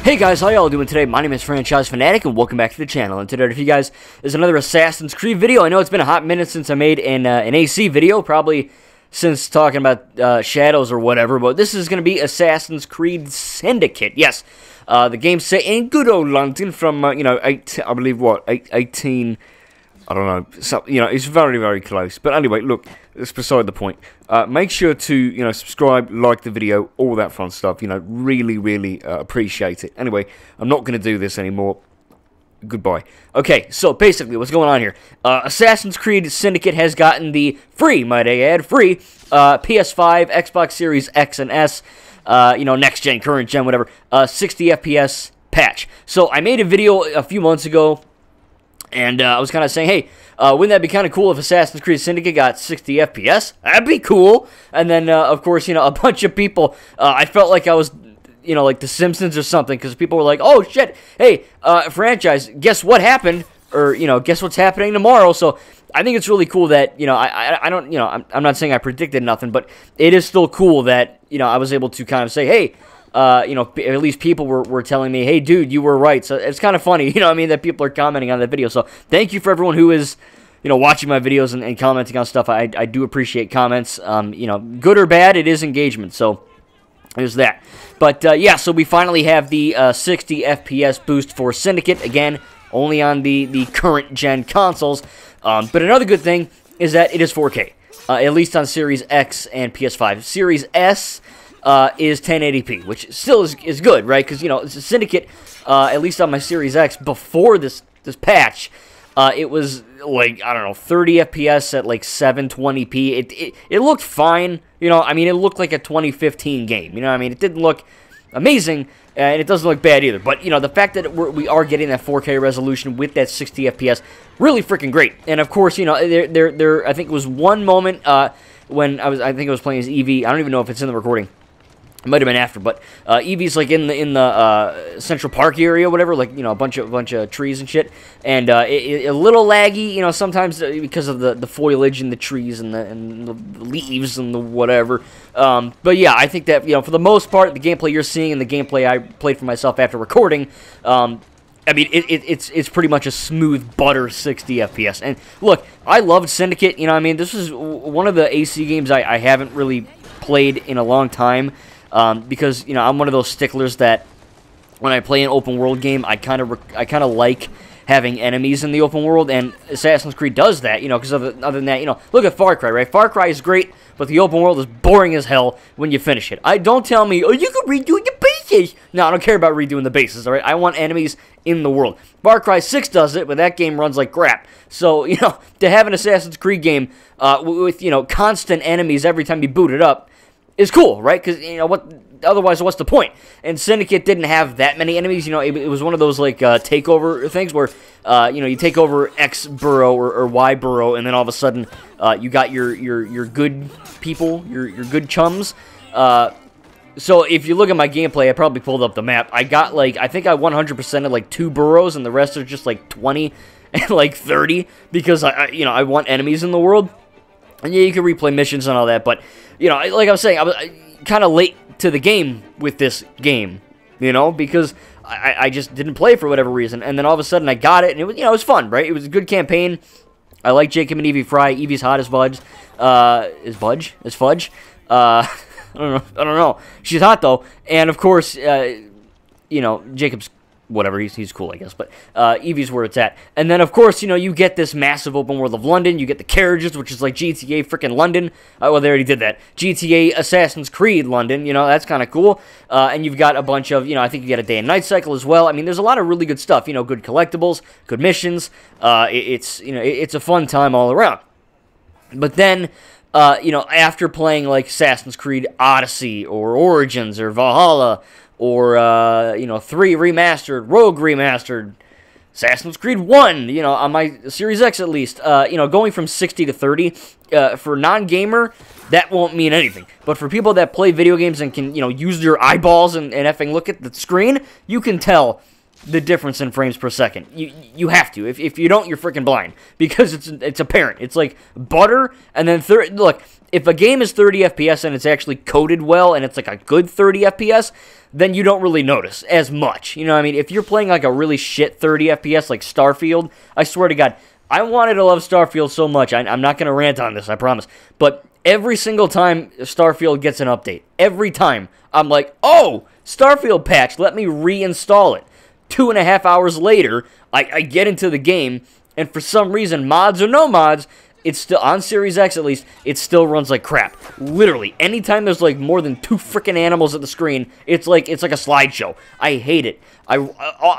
Hey guys, how y'all doing today? My name is Franchise Fanatic, and welcome back to the channel. And today, for you guys, is another Assassin's Creed video. I know it's been a hot minute since I made an AC video, probably since talking about Shadows or whatever, but this is going to be Assassin's Creed Syndicate. Yes, the game's set in good old London from, I believe, what, 18... I don't know, so, it's very, very close. But anyway, look, that's beside the point. Make sure to, subscribe, like the video, all that fun stuff. Really, really appreciate it. Anyway, I'm not going to do this anymore. Goodbye. Okay, so basically, what's going on here? Assassin's Creed Syndicate has gotten the free, might I add, free PS5, Xbox Series X and S, next gen, current gen, whatever, 60 FPS patch. So I made a video a few months ago. And I was kind of saying, hey, wouldn't that be kind of cool if Assassin's Creed Syndicate got 60 FPS? That'd be cool. And then, of course, a bunch of people, I felt like I was, like The Simpsons or something, because people were like, oh, shit, hey, franchise, guess what happened? Or, guess what's happening tomorrow? So I think it's really cool that, I don't, I'm not saying I predicted nothing, but it is still cool that, I was able to kind of say, hey, at least people were telling me, hey, dude, you were right. So it's kind of funny, that people are commenting on that video. So thank you for everyone who is, watching my videos and commenting on stuff. I do appreciate comments. Good or bad, it is engagement. So there's that. But, yeah, so we finally have the 60 FPS boost for Syndicate. Again, only on the current gen consoles. But another good thing is that it is 4K, at least on Series X and PS5. Series S is 1080p, which still is good, right? Because, it's a Syndicate, at least on my Series X, before this patch, it was, like, I don't know, 30 FPS at, like, 720p. It looked fine, it looked like a 2015 game, it didn't look amazing, and it doesn't look bad either. But, the fact that we are getting that 4K resolution with that 60 FPS, really freaking great. And, of course, there I think it was one moment, when I think I was playing as Evie. I don't even know if it's in the recording. It might have been after, but Evie's like in the Central Park area, or whatever, like a bunch of trees and shit, and a little laggy, sometimes because of the foliage and the trees and the leaves and the whatever. But yeah, I think that for the most part, the gameplay you're seeing and the gameplay I played for myself after recording, it's pretty much a smooth butter 60 FPS. And look, I loved Syndicate. This is one of the AC games I haven't really played in a long time. Because I'm one of those sticklers that when I play an open world game, I kind of like having enemies in the open world, and Assassin's Creed does that. Because other than that, look at Far Cry, right? Far Cry is great, but the open world is boring as hell when you finish it. Don't tell me, oh, you can redo the bases. No, I don't care about redoing the bases. All right, I want enemies in the world. Far Cry 6 does it, but that game runs like crap. So to have an Assassin's Creed game with constant enemies every time you boot it up is cool, right? Because, otherwise, what's the point? And Syndicate didn't have that many enemies. It was one of those, like, takeover things where, you take over X borough or Y borough, and then all of a sudden, you got your good people, your good chums. So, if you look at my gameplay, I probably pulled up the map. I got, like, I think I 100%ed, like, 2 boroughs, and the rest are just, like, 20 and, like, 30, because, I want enemies in the world. And, yeah, you can replay missions and all that, but, like I was saying, I was kind of late to the game with this game, because I just didn't play for whatever reason, and then all of a sudden I got it, and it was, it was fun, right? It was a good campaign. I like Jacob and Evie Fry. Evie's hot as fudge. Is fudge? I don't know. She's hot, though, and of course, Jacob's whatever, he's cool, I guess, but Evie's where it's at. And then, of course, you get this massive open world of London. You get the carriages, which is like GTA freaking London. Well, they already did that. GTA Assassin's Creed London, that's kind of cool. And you've got a bunch of, I think you get a day and night cycle as well. There's a lot of really good stuff, good collectibles, good missions. It's a fun time all around. But then, after playing, like, Assassin's Creed Odyssey or Origins or Valhalla, or, 3 remastered, Rogue remastered, Assassin's Creed 1, on my Series X at least, going from 60 to 30, for non-gamer, that won't mean anything. But for people that play video games and can, use their eyeballs and effing look at the screen, you can tell the difference in frames per second. You have to. If you don't, you're freaking blind, because it's apparent. It's like butter, and then look, if a game is 30 FPS and it's actually coded well and it's like a good 30 FPS, then you don't really notice as much. You know what I mean? If you're playing like a really shit 30 FPS like Starfield, I swear to God, I wanted to love Starfield so much. I'm not going to rant on this, I promise. But every single time Starfield gets an update, every time, I'm like, oh, Starfield patch, let me reinstall it. 2.5 hours later, I get into the game, and for some reason, mods or no mods, it's still, on Series X at least, it still runs like crap. Literally, anytime there's like more than 2 freaking animals at the screen, it's like a slideshow. I hate it. I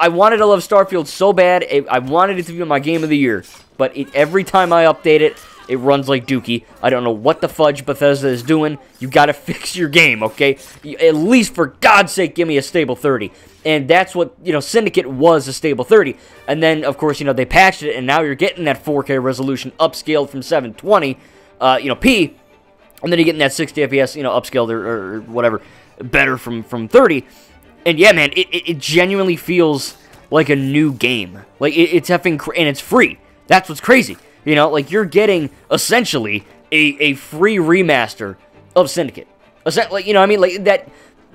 wanted to love Starfield so bad, I wanted it to be my game of the year, but every time I update it, it runs like dookie. I don't know what the fudge Bethesda is doing. You gotta fix your game, okay? At least, for God's sake, give me a stable 30. And that's what, Syndicate was, a stable 30. And then, of course, they patched it, and now you're getting that 4K resolution upscaled from 720, p, and then you're getting that 60 FPS, upscaled or whatever, better from 30. And yeah, man, it genuinely feels like a new game. Like, it's effing, and it's free. That's what's crazy. Like, you're getting, essentially, a free remaster of Syndicate. Like, what I mean? Like,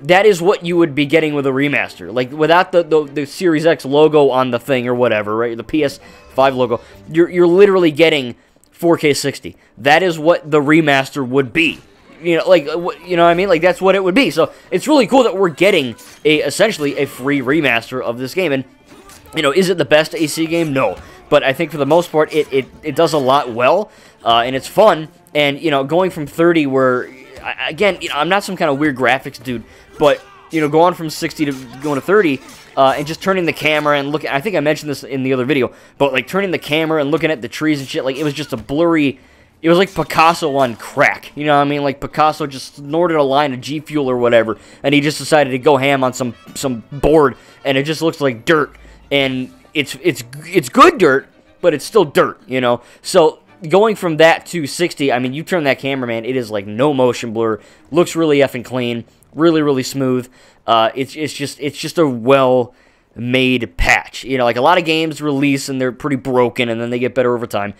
that is what you would be getting with a remaster. Like, without the Series X logo on the thing or whatever, right? The PS5 logo. You're literally getting 4K 60. That is what the remaster would be. What I mean? Like, that's what it would be. So, it's really cool that we're getting, essentially, a free remaster of this game. And, is it the best AC game? No. But I think for the most part, it does a lot well, and it's fun. And, going from 30 where, again, I'm not some kind of weird graphics dude, but, going from 60 to going to 30, and just turning the camera and looking, I think I mentioned this in the other video, but, like, turning the camera and looking at the trees and shit, like, it was just a blurry, it was like Picasso on crack, you know what I mean? Like, Picasso just snorted a line of G Fuel or whatever, and he just decided to go ham on some board, and it just looks like dirt, and it's good dirt, but it's still dirt, So going from that to 60, I mean, you turn that camera, man, it is like no motion blur. Looks really effing clean, really, really smooth. It's just a well-made patch. Like a lot of games release and they're pretty broken, and then they get better over time.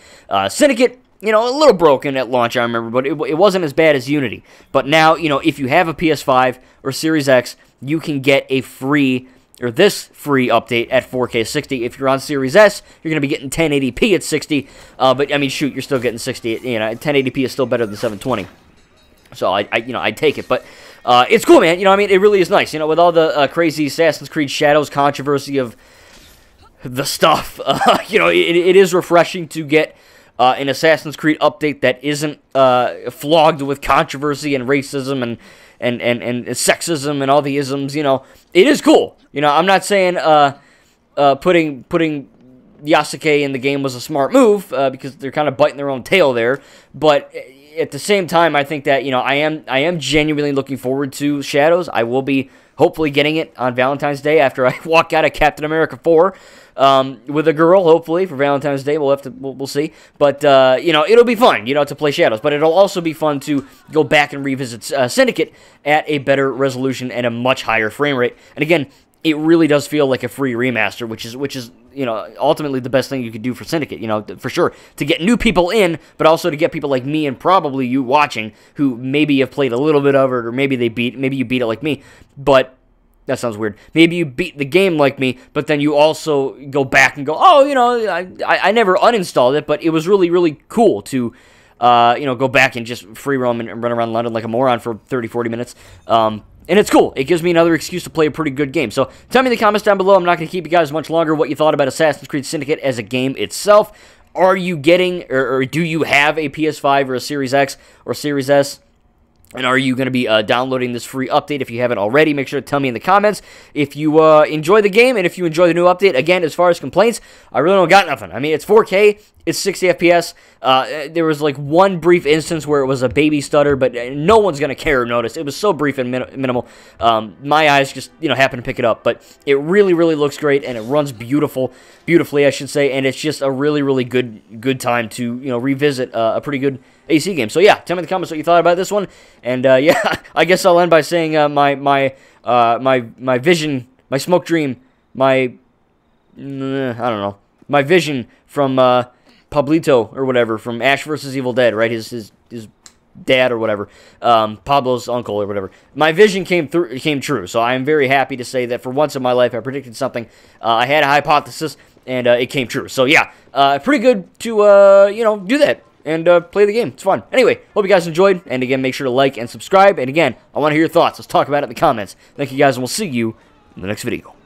Syndicate, a little broken at launch, I remember, but it wasn't as bad as Unity. But now, if you have a PS5 or Series X, you can get this free update at 4K 60. If you're on Series S, you're going to be getting 1080p at 60. But, I mean, shoot, you're still getting 60. 1080p is still better than 720. So, I'd take it. But it's cool, man. I mean, it really is nice. With all the crazy Assassin's Creed Shadows controversy of the stuff, it is refreshing to get an Assassin's Creed update that isn't flogged with controversy and racism and sexism and all the isms. It is cool. I'm not saying putting Yasuke in the game was a smart move, because they're kind of biting their own tail there. But at the same time, I think that I am genuinely looking forward to Shadows. I will be hopefully getting it on Valentine's Day after I walk out of Captain America 4 with a girl. Hopefully for Valentine's Day, we'll see. But it'll be fun, to play Shadows. But it'll also be fun to go back and revisit Syndicate at a better resolution and a much higher frame rate. And again, it really does feel like a free remaster, which is ultimately the best thing you could do for Syndicate, for sure, to get new people in, but also to get people like me and probably you watching who maybe have played a little bit of it, or maybe you beat it like me, but that sounds weird. Maybe you beat the game like me, but then you also go back and go, oh, I never uninstalled it, but it was really, really cool to go back and just free roam and run around London like a moron for 30, 40 minutes. And it's cool. It gives me another excuse to play a pretty good game. So tell me in the comments down below. I'm not going to keep you guys much longer what you thought about Assassin's Creed Syndicate as a game itself. Are you getting, or do you have a PS5 or a Series X or Series S? And are you going to be downloading this free update? If you haven't already, make sure to tell me in the comments if you enjoy the game and if you enjoy the new update. Again, as far as complaints, I really don't got nothing. I mean, it's 4K, it's 60 FPS. There was like one brief instance where it was a baby stutter, but no one's going to care or notice. It was so brief and minimal. My eyes just, happened to pick it up. But it really, really looks great, and it runs beautifully, I should say. And it's just a really, really good time to, revisit a pretty good AC game. So yeah, tell me in the comments what you thought about this one. And yeah, I guess I'll end by saying my vision, my smoke dream, my I don't know. My vision from Pablito or whatever, from Ash vs. Evil Dead, right? His dad or whatever, Pablo's uncle or whatever. My vision came true, so I am very happy to say that for once in my life I predicted something. I had a hypothesis, and it came true. So yeah, pretty good to, you know, do that and play the game. It's fun. Anyway, hope you guys enjoyed, and again, make sure to like and subscribe, and again, I want to hear your thoughts. Let's talk about it in the comments. Thank you guys, and we'll see you in the next video.